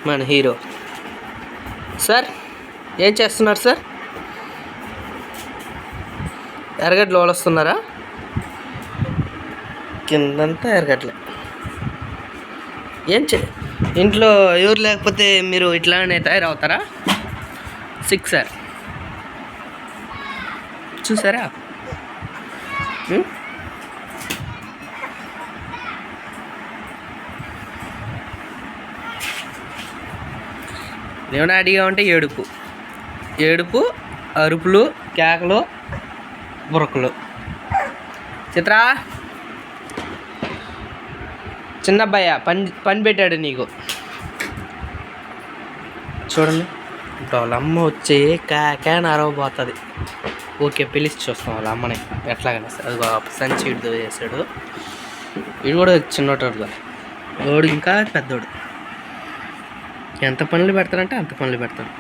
మన hero. Sir ఏం చేస్తున్నారు సార్? ఎర్రగడ్డలు వస్తున్నారా? కిందంతా ఎర్రగడ్డలే. ఇంట్లో ఎవరు లేకపోతే మీరు ఇట్లానే తయారవుతారా? సిక్సర్ చూసారా? ఏమైనా అడిగా ఉంటే ఏడుపు, అరుపులు, కేకలు, బురకలు. చిత్ర చిన్నబ్బాయ పని పెట్టాడు నీకు. చూడండి వాళ్ళ అమ్మ వచ్చి కాకాని అరవబోతుంది. ఓకే పిలిచి చూస్తాం వాళ్ళ అమ్మని ఎట్లాగైనా సరే. అది సంచి ఇడు చేశాడు. వీడు కూడా చిన్నోడుగా, వాడు ఇంకా పెద్దోడు. ఎంత పనులు పెడతారంటే అంత పనులు పెడతాడు.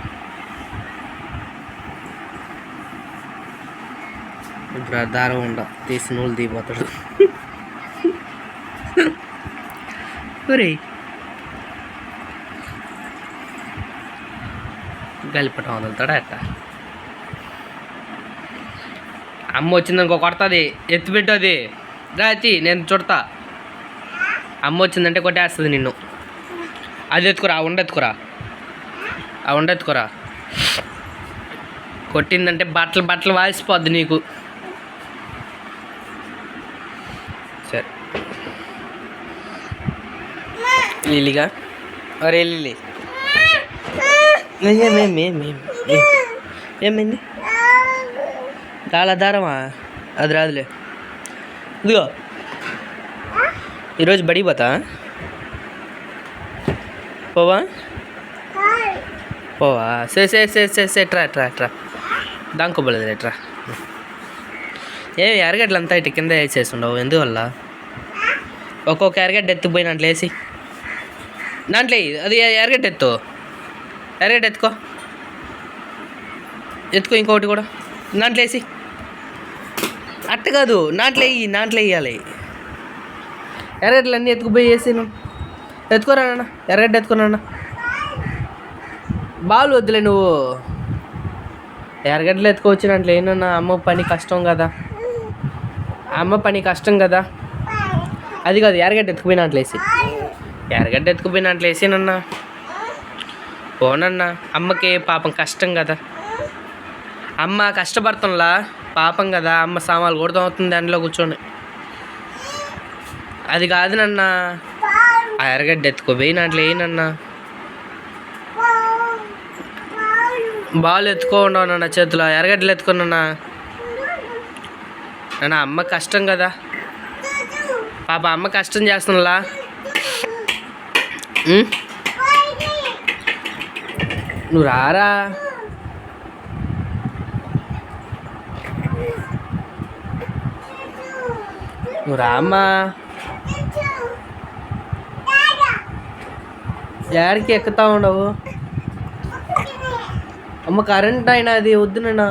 ఇప్పుడు దారం ఉండ తీసి నూలు దిగిపోతాడు. ఒరే గలిపటం వదులుతాడా అట్ట. అమ్మ వచ్చిందనుకో కొడుతుంది, ఎత్తిపెట్టది రాతి, నేను చుడతా. అమ్మ వచ్చిందంటే కొట్టేస్తుంది నిన్ను. అది ఎత్తుకురా, ఆ ఉండెత్తుకురా. కొట్టిందంటే బట్టలు వాసిపోద్ది నీకు. సరే లిలీగా, అరే లిలీ ఏమైంది? దారమా? అది రాదులే. ఇదిగో ఈరోజు బడికి పోతా. పోవా సే ట్రా దాంకోబోలేదు ట్రా. ఎరగడ్డలంతా ఇటు కింద వేసేసి ఉండవు ఎందువల్ల? ఒక్కొక్క ఎరగడ్డ ఎత్తుపోయిన దాంట్లో వేసి దాంట్లో అది ఎరగడ్డ ఎత్తుకో ఇంకోటి కూడా దాంట్లో వేసి. అట్ట కాదు, నాట్లో వేయాలి. ఎర్రగడ్డలు అన్నీ ఎత్తుకుపోయి వేసి నువ్వు ఎత్తుకోరా నాన్న. ఎర్రగడ్డ ఎత్తుకున్నా. బాలు వద్దులే నువ్వు. ఎర్రగడ్డలు ఎత్తుకోవచ్చు దాంట్లో ఏమన్నా. అమ్మ పని కష్టం కదా. అది కాదు, ఎర్రగడ్డ ఎత్తుకుపోయిన దాంట్లో వేసేనన్నా. పోనన్నా, అమ్మకి పాపం కష్టం కదా. అమ్మ కష్టపడుతుంలా, పాపం కదా. అమ్మ సామాన్లు కొడతాం అవుతుంది దాంట్లో కూర్చొని. అది కాదు నన్న, ఆ ఎర్రగడ్డ ఎత్తుకోపోయి దాంట్లో వేయనన్నా. బాల్ ఎత్తుకోండవు నాన్న చేతిలో, ఎర్రగడ్డలు ఎత్తుకున్నా నాన్న. అమ్మ కష్టం కదా పాప, అమ్మ కష్టం చేస్తున్నా. నువ్వు రారా. నువ్వు రామ్మా. ఏడికి ఎక్కుతా ఉండవు. అమ్మ కరెంట్ అయినా అది వద్దు నాన్న.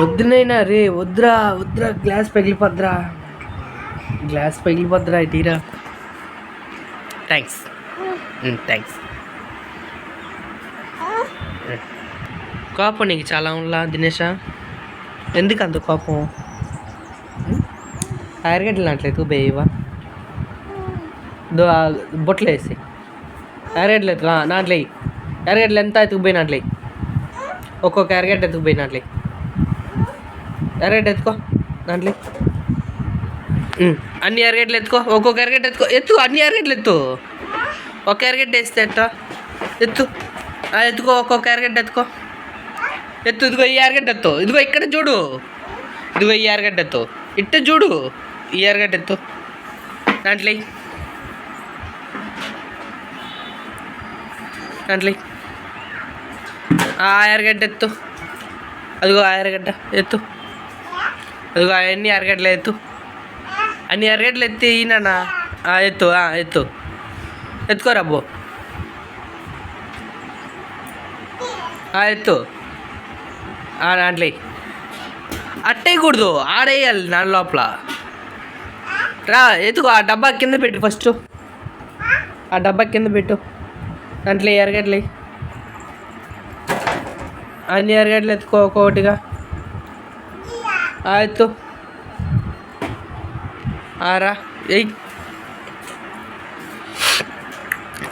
వద్దునైనా రే, వద్దురా గ్లాస్ పగిలిపోద్దురా ఇటీరా. థ్యాంక్స్. కోపం నీకు చాలా ఉందా దినేష? ఎందుకు అంత కోపం? ఎర్రగడ్డలు అట్లా ఎత్తుకు బేయవా? బొట్లు వేసి ఎర్రగడ్డలు ఎత్తుకు దాంట్లో ఎర్రగడ్డలు ఎంత ఎత్తుకుపోయినట్లే. ఒక్కొక్క ఎర్రగడ్డ ఎత్తుకుపోయినట్లే. ఎర్రగడ్డ ఎత్తుకో దాంట్లో. అన్ని ఎర్రగడ్డలు ఎత్తుకో. ఒక్కొక్క ఎర్రగడ్డ ఎత్తు అన్ని ఎర్రగడ్డలు ఎత్తు. ఒక ఎర్రగడ్డ వేస్తే ఎట్టా? ఎత్తుకో. ఒక్కొక్క ఎర్రగడ్డ ఎత్తుకో. ఇదిగో ఈ ఎర్రగడ్డ ఎత్తు. ఇదిగో ఇక్కడ చూడు. ఇదిగో ఈ ఎర్రగడ్డ ఎత్తు. ఇట్ట చూడు. ఈ ఎర్రగడ్డ ఎత్తు దాంట్లో. ఆ ఎర్రగడ్డ ఎత్తు. అదిగో ఆ ఎర్రగడ్డ ఎత్తు. అదిగో అన్ని ఎర్రగడ్డలు ఎత్తు. అన్ని ఎర్రగడ్డలు ఎత్తి నాన్న. ఎత్తుకోరబ్బో. ఎత్తు. దాంట్లో అట్టేయకూడదు, ఆడేయాలి దాని లోపల. రా ఎత్తుకో, ఆ డబ్బా కింద పెట్టు ఫస్ట్, ఆ డబ్బా కింద పెట్టు. దాంట్లో ఎరగడ్లు అన్ని ఎరగడ్లు ఎత్తుకో ఒక్కొక్కటిగా. ఎత్తు రా ఎయ్.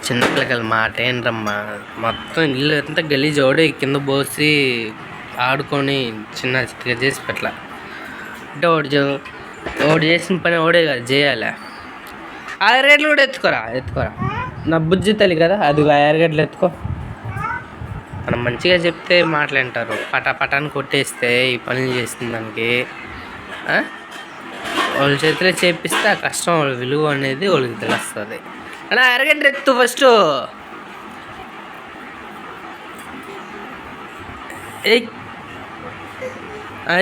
చిన్నపిల్లకాయల మాట ఏంటమ్మా, మొత్తం ఇల్లు అంతా గలీజ్ ఓడి కింద పోసి ఆడుకొని చిన్న చేసి పెట్టాల అంటే ఒకటి చేసిన పని ఓడే కదా చేయాలి. ఆ ఎరగడ్లు కూడా ఎత్తుకోరా. నా బుజ్జి తల్లి కదా, అది ఆ ఎరగడ్లు ఎత్తుకో. మనం మంచిగా చెప్తే మాట్లాంటారు, పటాన్ని కొట్టేస్తే ఈ పనులు చేసిన దానికి వాళ్ళ చేతిలో చేపిస్తే ఆ కష్టం, వాళ్ళ విలువ అనేది వాళ్ళకి తెలుస్తుంది. అలా ఎరగడ్డ ఎత్తు ఫస్ట్.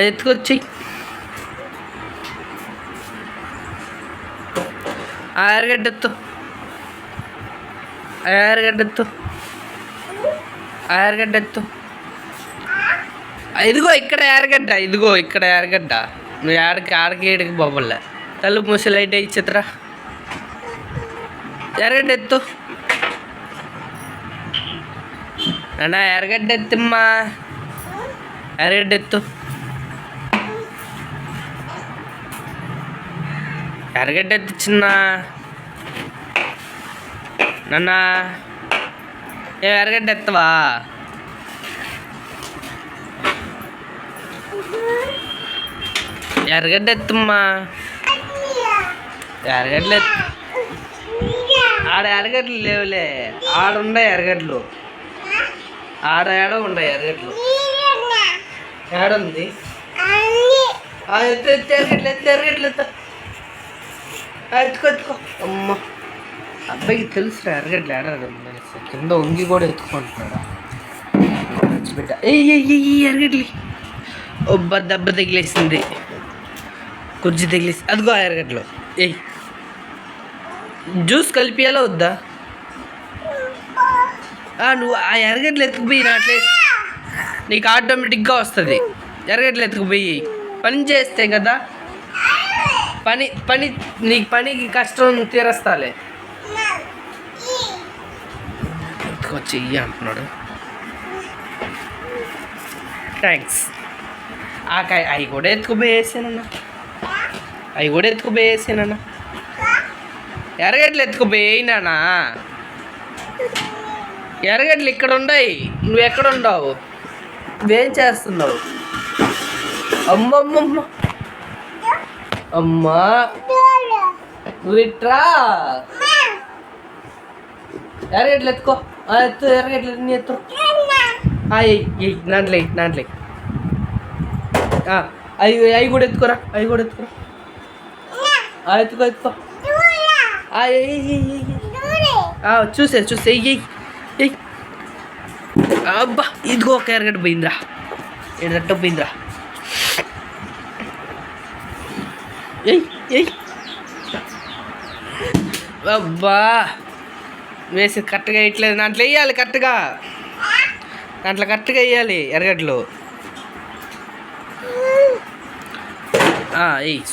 ఎత్తుకొచ్చి ఎరగడ్డెత్తు, ఎరగడ్డెత్తు. ఇదిగో ఇక్కడ ఎరగడ్డ. నువ్వు ఆడికి ఏడికి బొబ్బలే. తలుపు మూసి లైట్ అయ్యి చిత్ర ఎరగడ్డెత్తు. అన్నా ఎరగడ్డెత్తమ్మా, ఎరగడ్డెత్తు. ఎరగడ్డెత్తు చిన్న నాన్న. ఎరగడ్డెత్తవా? ఎరగడ్డెత్తమ్మా, ఎరగడ్లు ఆడ ఎరగడ్లు లేవులే, ఆడుండే ఎరగడ్లు, ఏడ ఉండే ఎరగడ్లు. ఏడుంది ఎరగడ్లు ఎత్తుకో. అమ్మ అబ్బాయికి తెలుసురా ఎరగడ్లు ఏడాడు, కింద వంగి కూడా ఎత్తుకుంటున్నాడు బిడ్డ. ఎరగడ్లు ఒబ్బ దెబ్బ తగిలేసింది, కుర్జీ తగిలేసి. అదిగో ఎరగడ్లు. జ్యూస్ కలిపియాలా వద్దా? నువ్వు ఆ ఎరగడ్లు ఎత్తుకుపోయి నాట్లే, నీకు ఆటోమేటిక్గా వస్తుంది. ఎరగడ్లు ఎత్తుకుపోయి పని చేస్తే కదా, నీకు పనికి కష్టం తీరస్తాలే. ఎత్తుకొచ్చి అంటున్నాడు. థ్యాంక్స్. అవి కూడా ఎత్తుకుపోయేసానన్నా, ఎరగడ్లు ఎత్తుకుపోయినానా? ఎరగడ్లు ఇక్కడ ఉన్నాయి, నువ్వు ఎక్కడ ఉండవు, నువ్వేం చేస్తున్నావు? అమ్మమ్మమ్మ అమ్మా నువ్వు ఇట్రా. ఎరగడ్లు ఎత్తుకో, ఎరగడ్లు ఎత్తు. దాంట్లో అవి కూడా ఎత్తుకోరా, ఎత్తుకో. చూసే అబ్బా ఇదిగో ఒక ఎరగడ్డ పోయిందిరా, ఎరగడ్డ పోయిందిరా. అబ్బా వేసి కరెక్ట్గా వేయట్లేదు. దాంట్లో వేయాలి కరెక్ట్గా, వేయాలి ఎరగడ్లు.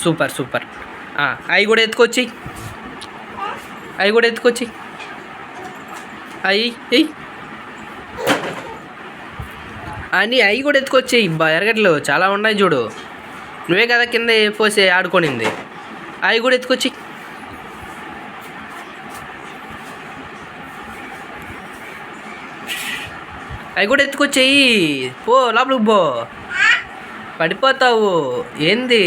సూపర్. అవి కూడా ఎత్తుకొచ్చి, అవి కూడా ఎత్తుకొచ్చి. ఎరగడ్లు చాలా ఉన్నాయి చూడు, నువ్వే కదా కింద పోసి ఆడుకోనింది. అవి కూడా ఎత్తుకొచ్చి. పో లోపలికి పో, పడిపోతావు. ఏంది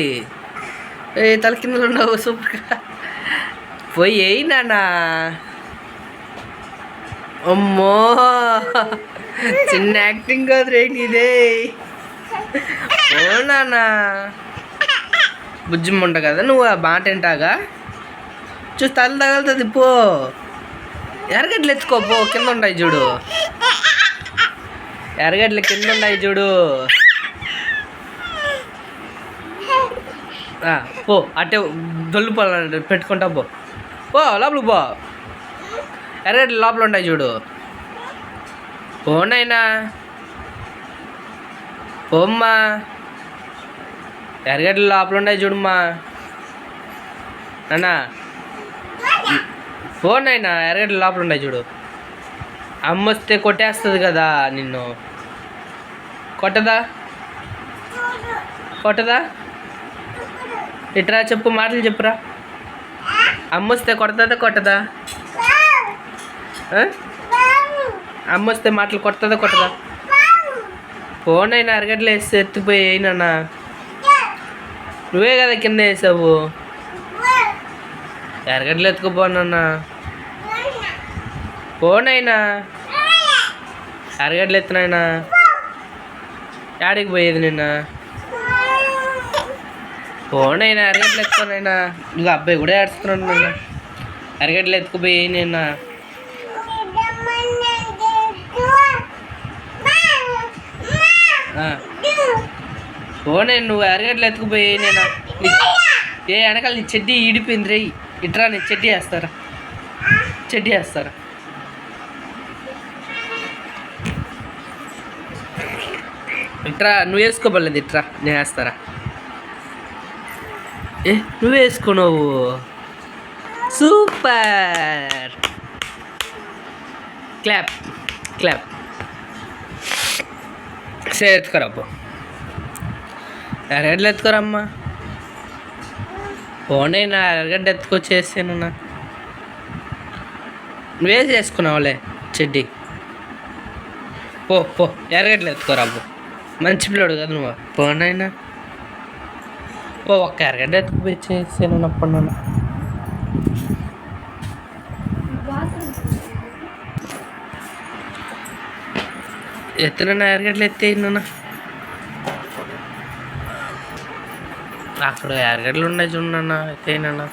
తల కింద ఉండవు, సూపర్గా పోయి వేయి నాన్న. అమ్మో చిన్న యాక్టింగ్ కాదు రేంటి ఇదే. ఓ నాన్న బుజ్జిమ్మంట కదా నువ్వు, బాట ఏంటాగా చూసి తల తగలుతుంది. పో ఎరగడ్లు ఎత్తుకో, పో కింద ఉన్నాయి చూడు, ఎరగడ్లు కింద ఉన్నాయి చూడు. పో అట్టే దొల్లిపోవాలంటే పెట్టుకుంటా. పో లోపలికి పో, ఎరగడ్లు లోపల ఉంటాయి చూడు. పోనైనా పోమ్మా, ఎరగడ్డలు లోపల ఉన్నాయి చూడమ్మా. అన్నా ఫోన్ అయినా ఎరగడ్డలు లోపల ఉన్నాయి చూడు. అమ్మ వస్తే కొట్టేస్తుంది కదా నిన్ను. కొట్టదా కొట్టదా? ఇట్రా చెప్పు, మాటలు చెప్పురా. అమ్మ వస్తే కొడతా కొట్టదా? అమ్మ వస్తే మాటలు కొడతా కొట్టదా? ఫోన్ అయినా అరగడ్డలు వేస్తే ఎత్తిపోయి అయినా నువ్వే కదా కింద వేసావు. ఎరగడ్డలు ఎత్తుకుపోనన్నా. ఫోన్ అయినా అరగడ్డలు ఎత్తునైనా యాడికి పోయేది నిన్న? ఫోన్ అయినా అరగడ్డలు ఎత్తుకోనైనా. నువ్వు అబ్బాయి కూడా ఏడుస్తున్నాడు నిన్న. అరగడ్డలు ఎత్తుకుపోయి నిన్న. ఫోన్ అయినా నువ్వు అరగడ్డలు ఎత్తుకుపోయి నేను ఏ వెనకాల నీ చెడ్డీ ఈడిపోయింది రే. ఇట్రా నేను చెడ్డీ వేస్తారా, చెడ్డీ వేస్తారా? ఇట్రా నువ్వు వేసుకోబడలేదు. ఇట్రా నేను వేస్తారా? నువ్వు వేసుకున్నావు. Super, clap clap. సరే ఎత్తుకోరబ్బా, ఎరగడ్డలు ఎత్తుకోరమ్మా. ఫోన్ అయినా ఎరగడ్డ ఎత్తుకొచ్చేసాను. నువ్వేసి వేసుకున్నావులే చెడ్డీ. పో పో, ఎరగడ్డలు ఎత్తుకోరబ్బా. మంచి పిల్లడు కదా నువ్వు. ఫోన్ అయినా ఓ ఒక్క ఎరగడ్డ ఎత్తుకుపోయి చేసాను అప్పుడు నన్ను. ఎత్తున ఎరగడ్డలు ఎత్తేయను. అక్కడ ఎరగడ్డలు ఉన్నాయి చూడన్నా, ఎత్తేయనన్నా.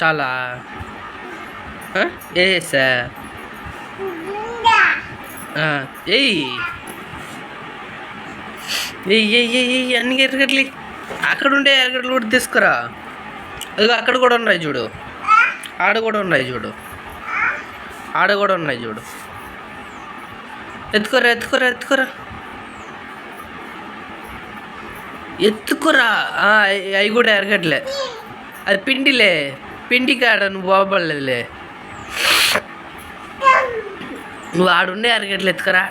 చాలా వేసా ఎయ్యి అన్ని ఎరగడ్లు. అక్కడ ఉండే ఎరగడ్లు కూడా తీసుకురా. అది అక్కడ కూడా ఉన్నాయి చూడు, ఆడ కూడా ఉన్నాయి చూడు, ఆడ కూడా ఉన్నాయి చూడు. ఎత్తుకోరా ఎత్తుకోరా ఎత్తుకోరా ఎత్తుకోరా. అవి కూడా ఎరగట్లే, అది పిండిలే. పిండి కాడ నువ్వు బాగుపడలేదులే. నువ్వు ఆడుండే ఎరగట్లే, ఎత్తుకోరా.